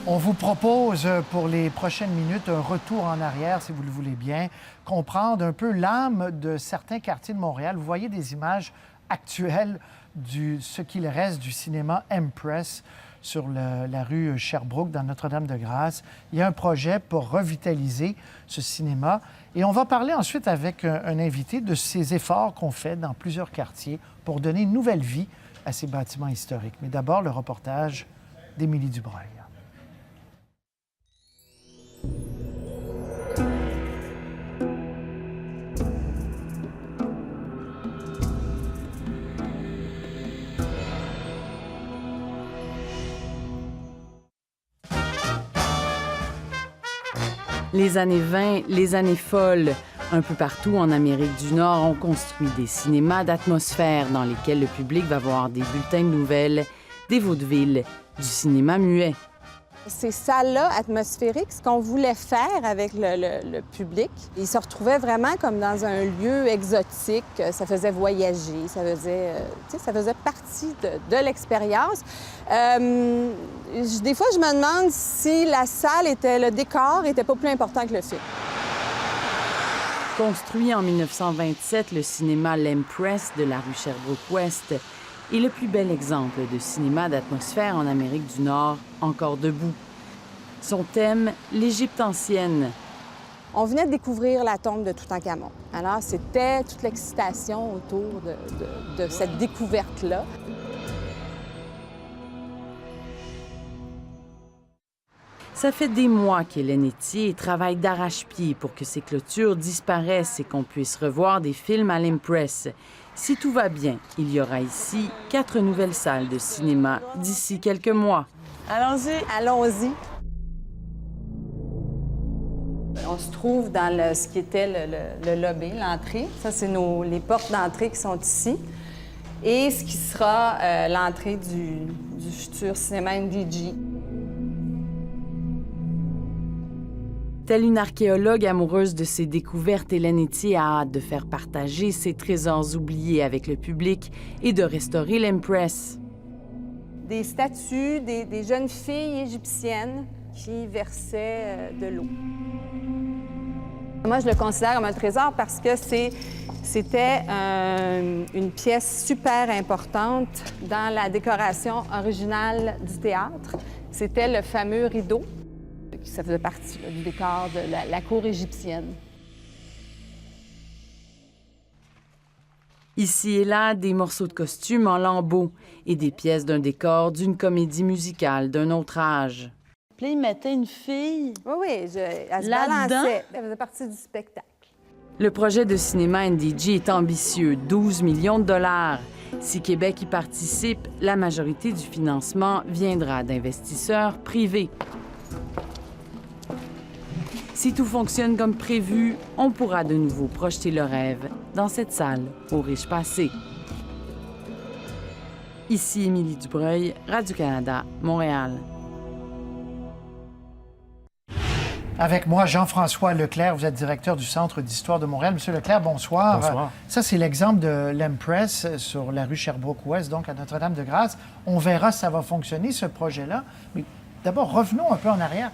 On vous propose pour les prochaines minutes un retour en arrière, si vous le voulez bien, comprendre un peu l'âme de certains quartiers de Montréal. Vous voyez des images actuelles de ce qu'il reste du cinéma Empress sur la rue Sherbrooke, dans Notre-Dame-de-Grâce. Il y a un projet pour revitaliser ce cinéma. Et on va parler ensuite avec un invité de ces efforts qu'on fait dans plusieurs quartiers pour donner une nouvelle vie à ces bâtiments historiques. Mais d'abord, le reportage d'Émilie Dubreuil. Les années 20, les années folles. Un peu partout en Amérique du Nord, on construit des cinémas d'atmosphère dans lesquels le public va voir des bulletins de nouvelles, des vaudevilles, du cinéma muet. Ces salles-là atmosphériques, ce qu'on voulait faire avec le public, ils se retrouvaient vraiment comme dans un lieu exotique. Ça faisait voyager, ça faisait partie de l'expérience. Des fois, je me demande si la salle le décor était pas plus important que le film. Construit en 1927, le cinéma L'Empress de la rue Sherbrooke-Ouest est le plus bel exemple de cinéma d'atmosphère en Amérique du Nord, encore debout. Son thème, l'Égypte ancienne. On venait de découvrir la tombe de Toutankhamon. Alors, c'était toute l'excitation autour de cette découverte-là. Ça fait des mois qu'Hélène Etier travaille d'arrache-pied pour que ces clôtures disparaissent et qu'on puisse revoir des films à l'Empress. Si tout va bien, il y aura ici 4 nouvelles salles de cinéma d'ici quelques mois. Allons-y. Allons-y. On se trouve dans ce qui était le lobby, l'entrée. Ça, c'est les portes d'entrée qui sont ici. Et ce qui sera l'entrée du futur cinéma NDG. Telle une archéologue amoureuse de ses découvertes, Hélène Etier a hâte de faire partager ses trésors oubliés avec le public et de restaurer l'Empress. Des statues, des jeunes filles égyptiennes qui versaient de l'eau. Moi, je le considère comme un trésor parce que c'était une pièce super importante dans la décoration originale du théâtre. C'était le fameux rideau. Ça faisait partie du décor de la cour égyptienne. Ici et là, des morceaux de costumes en lambeaux et des pièces d'un décor d'une comédie musicale d'un autre âge. Puis là, ils mettaient une fille. Oui, elle se là-dedans. balançait. Elle faisait partie du spectacle. Le projet de cinéma NDG est ambitieux, 12 millions de dollars. Si Québec y participe, la majorité du financement viendra d'investisseurs privés. Si tout fonctionne comme prévu, on pourra de nouveau projeter le rêve dans cette salle au riche passé. Ici Émilie Dubreuil, Radio-Canada, Montréal. Avec moi, Jean-François Leclerc, vous êtes directeur du Centre d'histoire de Montréal. Monsieur Leclerc, bonsoir. Bonsoir. Ça, c'est l'exemple de l'Empress sur la rue Sherbrooke-Ouest, donc à Notre-Dame-de-Grâce. On verra si ça va fonctionner, ce projet-là. Mais d'abord, revenons un peu en arrière.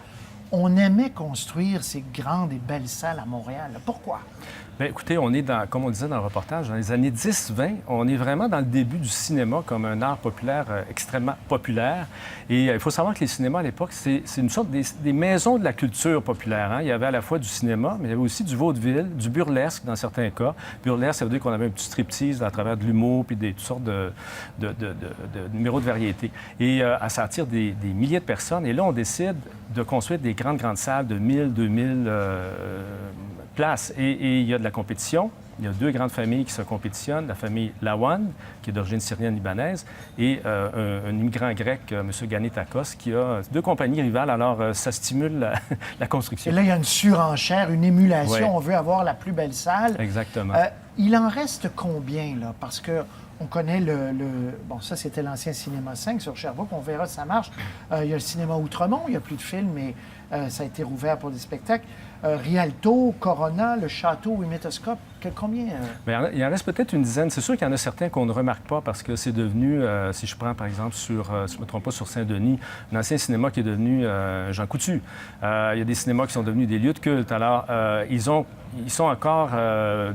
On aimait construire ces grandes et belles salles à Montréal. Pourquoi? Bien, écoutez, on est comme on disait dans le reportage, dans les années 10-20, on est vraiment dans le début du cinéma comme un art populaire extrêmement populaire. Et il faut savoir que les cinémas à l'époque, c'est une sorte des maisons de la culture populaire. Hein. Il y avait à la fois du cinéma, mais il y avait aussi du vaudeville, du burlesque dans certains cas. Burlesque, ça veut dire qu'on avait un petit striptease à travers de l'humour puis toutes sortes de numéros de variété. Et ça attire des milliers de personnes. Et là, on décide de construire des grandes salles de 1000, 2000 places. Et il y a de la compétition. Il y a 2 grandes familles qui se compétitionnent. La famille Lawan, qui est d'origine syrienne-libanaise, et un immigrant grec, M. Gani Takos, qui a 2 compagnies rivales. Alors, ça stimule la construction. Et là, il y a une surenchère, une émulation. Oui. On veut avoir la plus belle salle. Exactement. Il en reste combien, là? Parce que on connaît Bon, ça, c'était l'ancien Cinéma 5 sur Sherbrooke. On verra si ça marche. Il y a le Cinéma Outremont. Il n'y a plus de films, mais ça a été rouvert pour des spectacles. Rialto, Corona, le Château et Métoscope, combien? Bien, il en reste peut-être une dizaine. C'est sûr qu'il y en a certains qu'on ne remarque pas parce que c'est devenu, si je prends par exemple si je ne me trompe pas, sur Saint-Denis, un ancien cinéma qui est devenu Jean Coutu. Il y a des cinémas qui sont devenus des lieux de culte. Alors, ils sont encore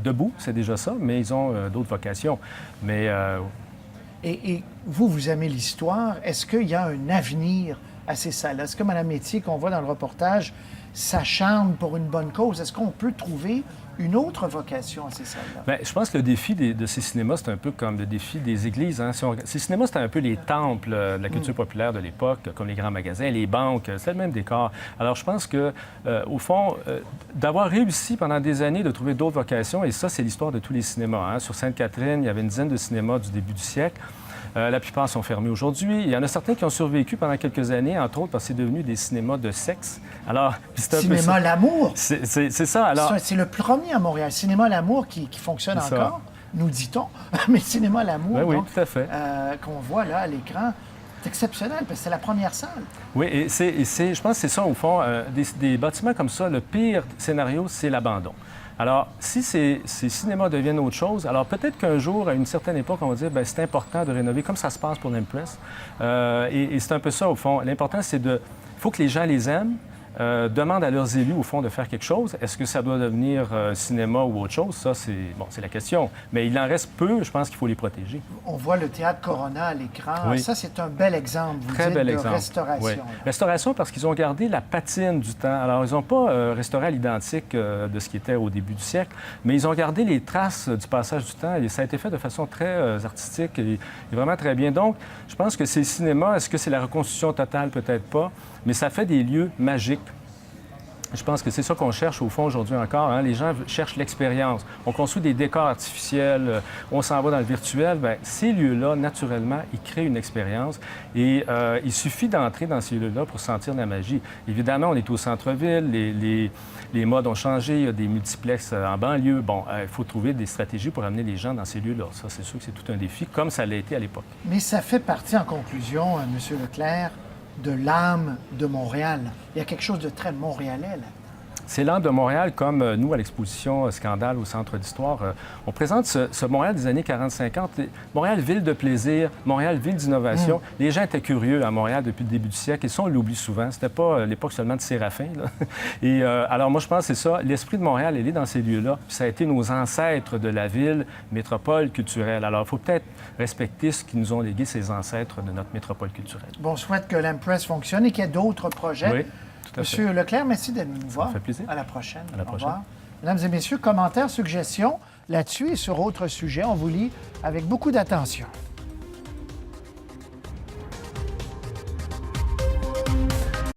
debout, c'est déjà ça, mais ils ont d'autres vocations. Mais... Et vous aimez l'histoire. Est-ce qu'il y a un avenir à ces salles-là? Est-ce que Mme Métier, qu'on voit dans le reportage, s'acharne pour une bonne cause? Est-ce qu'on peut trouver une autre vocation à ces salles-là? Bien, je pense que le défi de ces cinémas, c'est un peu comme le défi des églises. Hein? Ces cinémas, c'était un peu les temples de la culture populaire de l'époque, comme les grands magasins, les banques, c'est le même décor. Alors, je pense que, au fond, d'avoir réussi pendant des années de trouver d'autres vocations, et ça, c'est l'histoire de tous les cinémas. Hein? Sur Sainte-Catherine, il y avait une dizaine de cinémas du début du siècle. La plupart sont fermés aujourd'hui. Il y en a certains qui ont survécu pendant quelques années, entre autres parce que c'est devenu des cinémas de sexe. Alors, c'est un peu Cinéma ça. L'Amour. C'est ça. Alors, C'est le premier à Montréal. Cinéma L'Amour qui fonctionne C'est ça. encore, nous dit-on. Mais Cinéma L'Amour, oui, oui, donc, tout à fait. qu'on voit là à l'écran, c'est exceptionnel parce que c'est la première salle. Oui, et je pense que c'est ça, au fond, des bâtiments comme ça, le pire scénario, c'est l'abandon. Alors, si ces cinémas deviennent autre chose, alors peut-être qu'un jour, à une certaine époque, on va dire, bien, c'est important de rénover, comme ça se passe pour l'Impress. Et c'est un peu ça, au fond. L'important, c'est il faut que les gens les aiment, demandent à leurs élus, au fond, de faire quelque chose. Est-ce que ça doit devenir cinéma ou autre chose? Ça, c'est la question. Mais il en reste peu, je pense qu'il faut les protéger. On voit le théâtre Corona à l'écran. Oui. Ça, c'est un bel exemple, vous Très dites, bel de exemple. restauration. Oui. là. Restauration parce qu'ils ont gardé la patine du temps. Alors, ils n'ont pas restauré à l'identique de ce qui était au début du siècle, mais ils ont gardé les traces du passage du temps et ça a été fait de façon très artistique et vraiment très bien. Donc, je pense que ces cinémas, est-ce que c'est la reconstitution totale? Peut-être pas, mais ça fait des lieux magiques. Je pense que c'est ça qu'on cherche au fond aujourd'hui encore. Hein? Les gens cherchent l'expérience. On construit des décors artificiels, on s'en va dans le virtuel. Bien, ces lieux-là, naturellement, ils créent une expérience et il suffit d'entrer dans ces lieux-là pour sentir la magie. Évidemment, on est au centre-ville, les modes ont changé, il y a des multiplexes en banlieue. Bon, il faut trouver des stratégies pour amener les gens dans ces lieux-là. Ça, c'est sûr que c'est tout un défi, comme ça l'a été à l'époque. Mais ça fait partie, en conclusion, M. Leclerc, de l'âme de Montréal. Il y a quelque chose de très montréalais, là. C'est l'âme de Montréal, comme nous, à l'exposition Scandale au Centre d'histoire. On présente ce Montréal des années 40-50. Montréal, ville de plaisir, Montréal, ville d'innovation. Les gens étaient curieux à Montréal depuis le début du siècle. Et ça, on l'oublie souvent. C'était pas l'époque seulement de Séraphin, là. Et alors, moi, je pense que c'est ça. L'esprit de Montréal, il est dans ces lieux-là. Puis ça a été nos ancêtres de la ville, métropole culturelle. Alors, il faut peut-être respecter ce qui nous ont légué ces ancêtres de notre métropole culturelle. Bon, on souhaite que l'Impress fonctionne et qu'il y ait d'autres projets. Oui, tout à fait. Monsieur Leclerc, merci d'être venu nous voir. Ça fait plaisir. À la prochaine. À la Au prochaine. revoir. Mesdames et messieurs, commentaires, suggestions là-dessus et sur autres sujets, on vous lit avec beaucoup d'attention.